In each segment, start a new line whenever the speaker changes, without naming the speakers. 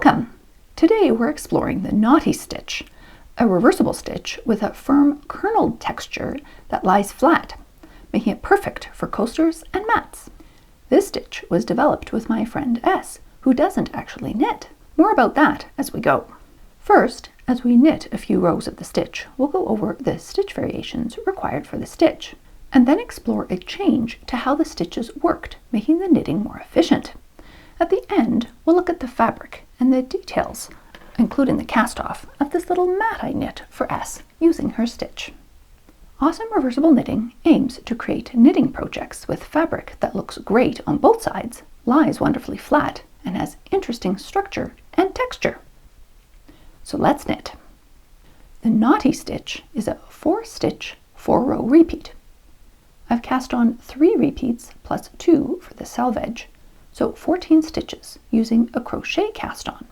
Welcome! Today we're exploring the knotty stitch, a reversible stitch with a firm kernelled texture that lies flat, making it perfect for coasters and mats. This stitch was developed with my friend S, who doesn't actually knit. More about that as we go. First, as we knit a few rows of the stitch, we'll go over the stitch variations required for the stitch, and then explore a change to how the stitches worked, making the knitting more efficient. At the end, we'll look at the fabric and the details, including the cast-off of this little mat I knit for S using her stitch. Awesome Reversible Knitting aims to create knitting projects with fabric that looks great on both sides, lies wonderfully flat, and has interesting structure and texture. So let's knit. The knotty stitch is a 4-stitch, 4-row repeat. I've cast on 3 repeats plus 2 for the selvedge, so 14 stitches using a crochet cast on.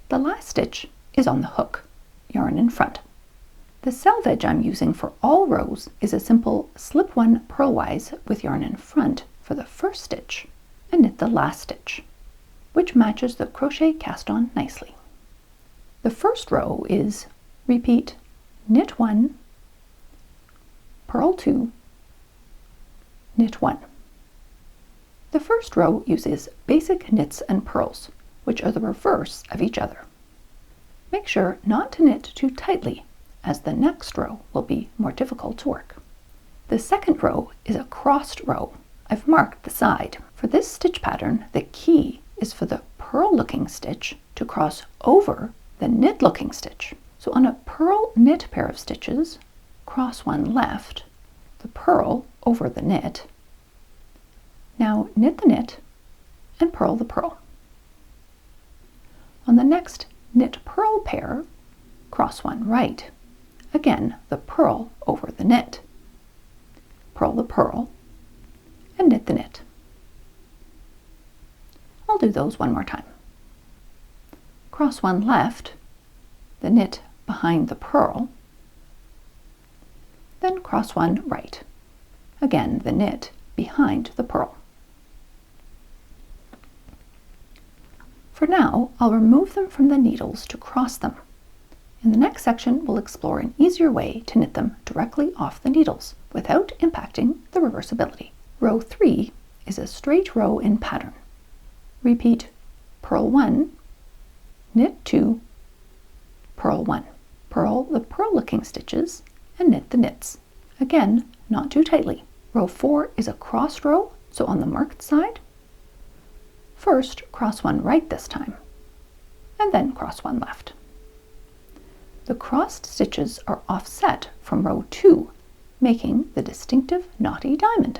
The last stitch is on the hook, yarn in front. The selvedge I'm using for all rows is a simple slip 1 purlwise with yarn in front for the first stitch and knit the last stitch, which matches the crochet cast on nicely. The first row is repeat knit 1, purl 2, knit 1. The first row uses basic knits and purls, which are the reverse of each other. Make sure not to knit too tightly, as the next row will be more difficult to work. The second row is a crossed row. I've marked the side. For this stitch pattern, the key is for the purl-looking stitch to cross over the knit-looking stitch. So on a purl knit pair of stitches, cross one left, the purl over the knit. Now knit the knit and purl the purl. On the next knit purl pair, cross one right. Again, the purl over the knit. Purl the purl and knit the knit. I'll do those one more time. Cross one left, the knit behind the purl, then cross one right. Again, the knit behind the purl. For now, I'll remove them from the needles to cross them. In the next section, we'll explore an easier way to knit them directly off the needles without impacting the reversibility. Row 3 is a straight row in pattern. Repeat purl 1, knit 2, purl 1. Purl the purl-looking stitches and knit the knits. Again, not too tightly. Row 4 is a crossed row, so on the marked side, first cross one right this time, and then cross one left. The crossed stitches are offset from row 2, making the distinctive knotty diamond.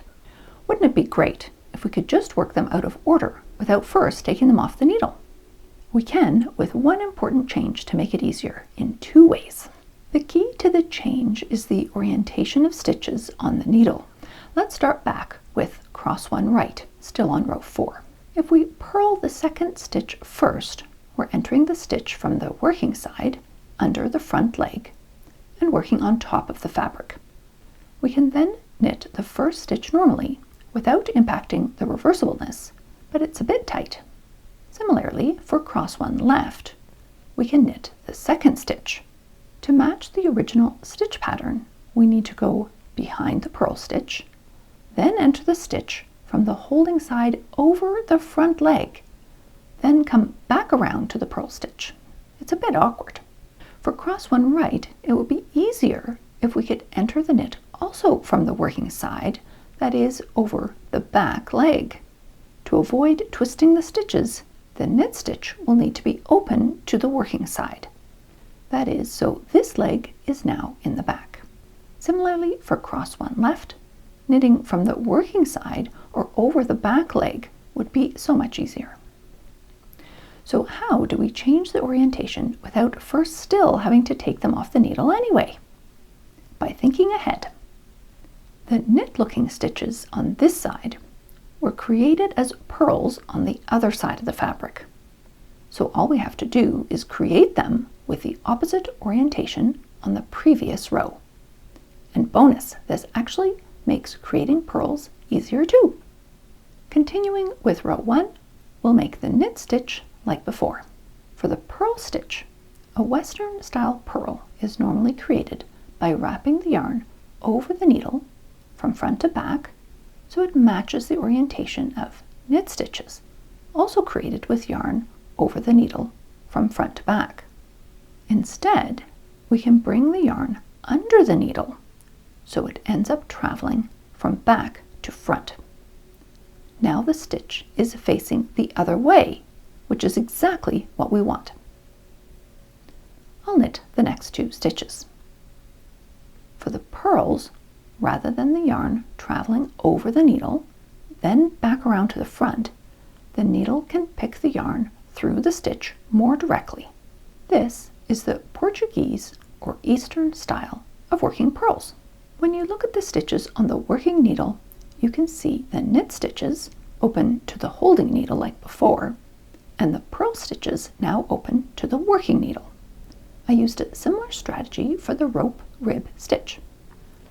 Wouldn't it be great if we could just work them out of order without first taking them off the needle? We can with one important change to make it easier in 2 ways. The key to the change is the orientation of stitches on the needle. Let's start back with cross one right, still on row 4. If we purl the second stitch first, we're entering the stitch from the working side under the front leg and working on top of the fabric. We can then knit the first stitch normally without impacting the reversibleness, but it's a bit tight. Similarly, for cross one left, we can knit the second stitch. To match the original stitch pattern, we need to go behind the purl stitch, then enter the stitch from the holding side over the front leg, then come back around to the purl stitch. It's a bit awkward. For cross one right, it would be easier if we could enter the knit also from the working side, that is, over the back leg. To avoid twisting the stitches, the knit stitch will need to be open to the working side. That is, so this leg is now in the back. Similarly, for cross one left, knitting from the working side or over the back leg would be so much easier. So how do we change the orientation without first still having to take them off the needle anyway? By thinking ahead. The knit-looking stitches on this side were created as purls on the other side of the fabric. So all we have to do is create them with the opposite orientation on the previous row. And bonus, this actually makes creating purls easier too. Continuing with row 1, we'll make the knit stitch like before. For the purl stitch, a Western style purl is normally created by wrapping the yarn over the needle from front to back so it matches the orientation of knit stitches, also created with yarn over the needle from front to back. Instead, we can bring the yarn under the needle so it ends up traveling from back to front. Now the stitch is facing the other way, which is exactly what we want. I'll knit the next 2 stitches. For the purls, rather than the yarn traveling over the needle, then back around to the front, the needle can pick the yarn through the stitch more directly. This is the Portuguese or Eastern style of working purls. When you look at the stitches on the working needle, you can see the knit stitches open to the holding needle like before, and the purl stitches now open to the working needle. I used a similar strategy for the rope rib stitch.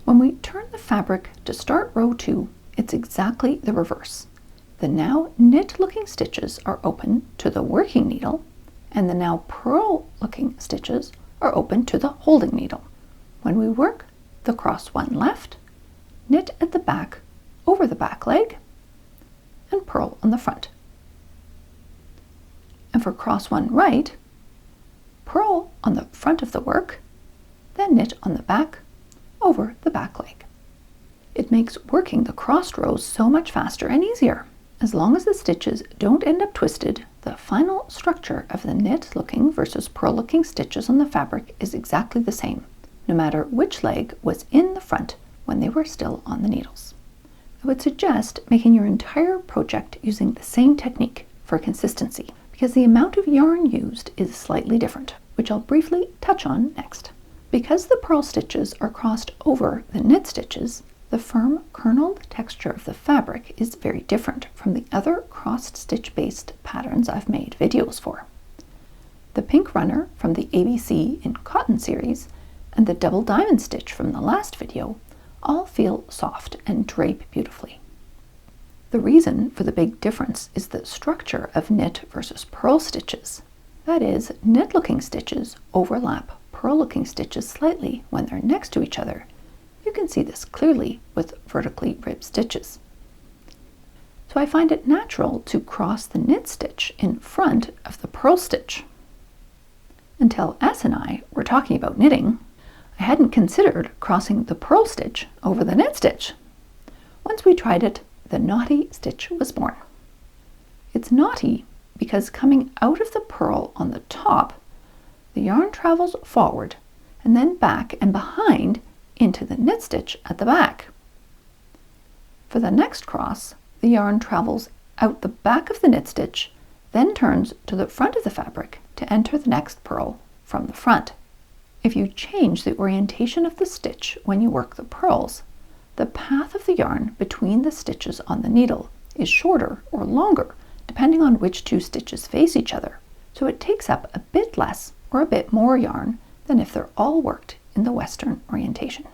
When we turn the fabric to start row 2, it's exactly the reverse. The now knit looking stitches are open to the working needle, and the now purl looking stitches are open to the holding needle. When we work the cross one left, knit at the back over the back leg, and purl on the front. And for cross one right, purl on the front of the work, then knit on the back over the back leg. It makes working the crossed rows so much faster and easier. As long as the stitches don't end up twisted, the final structure of the knit looking versus purl looking stitches on the fabric is exactly the same, no matter which leg was in the front when they were still on the needles. I would suggest making your entire project using the same technique for consistency, because the amount of yarn used is slightly different, which I'll briefly touch on next. Because the purl stitches are crossed over the knit stitches, the firm kernelled texture of the fabric is very different from the other crossed stitch based patterns I've made videos for. The pink runner from the ABC in Cotton series and the double diamond stitch from the last video all feel soft and drape beautifully. The reason for the big difference is the structure of knit versus purl stitches. That is, knit looking stitches overlap purl looking stitches slightly when they're next to each other. You can see this clearly with vertically ribbed stitches. So I find it natural to cross the knit stitch in front of the purl stitch. Until S and I were talking about knitting, I hadn't considered crossing the purl stitch over the knit stitch. Once we tried it, the naughty stitch was born. It's naughty because coming out of the purl on the top, the yarn travels forward and then back and behind into the knit stitch at the back. For the next cross, the yarn travels out the back of the knit stitch, then turns to the front of the fabric to enter the next purl from the front. If you change the orientation of the stitch when you work the purls, the path of the yarn between the stitches on the needle is shorter or longer, depending on which 2 stitches face each other, so it takes up a bit less or a bit more yarn than if they're all worked in the Western orientation.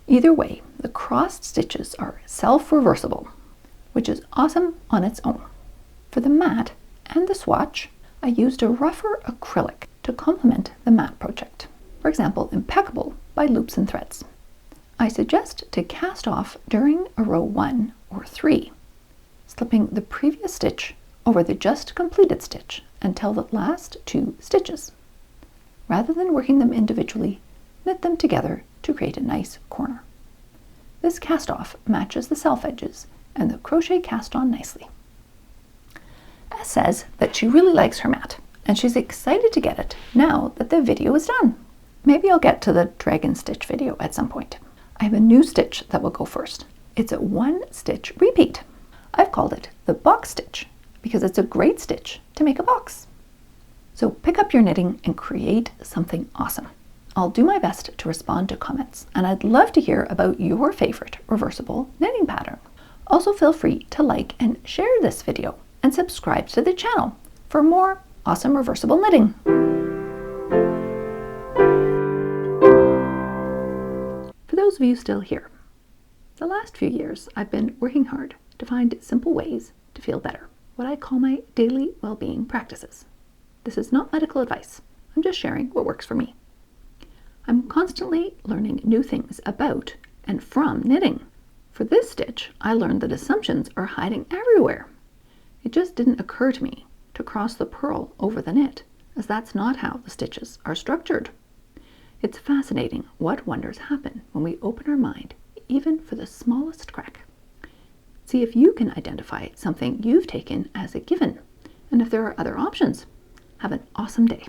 Either way, the crossed stitches are self-reversible, which is awesome on its own. For the mat and the swatch, I used a rougher acrylic to complement the mat project. For example, Impeccable by Loops and Threads. I suggest to cast off during a row 1 or 3, slipping the previous stitch over the just completed stitch until the last 2 stitches. Rather than working them individually, knit them together to create a nice corner. This cast off matches the self edges and the crochet cast on nicely. S says that she really likes her mat and she's excited to get it now that the video is done. Maybe I'll get to the dragon stitch video at some point. I have a new stitch that will go first. It's a 1 stitch repeat. I've called it the box stitch because it's a great stitch to make a box. So pick up your knitting and create something awesome. I'll do my best to respond to comments, and I'd love to hear about your favorite reversible knitting pattern. Also feel free to like and share this video and subscribe to the channel for more awesome reversible knitting. For those of you still here, the last few years I've been working hard to find simple ways to feel better. what I call my daily well-being practices. This is not medical advice. I'm just sharing what works for me. I'm constantly learning new things about and from knitting. For this stitch, I learned that assumptions are hiding everywhere. It just didn't occur to me to cross the purl over the knit, as that's not how the stitches are structured. It's fascinating what wonders happen when we open our mind, even for the smallest crack. See if you can identify something you've taken as a given, and if there are other options. Have an awesome day.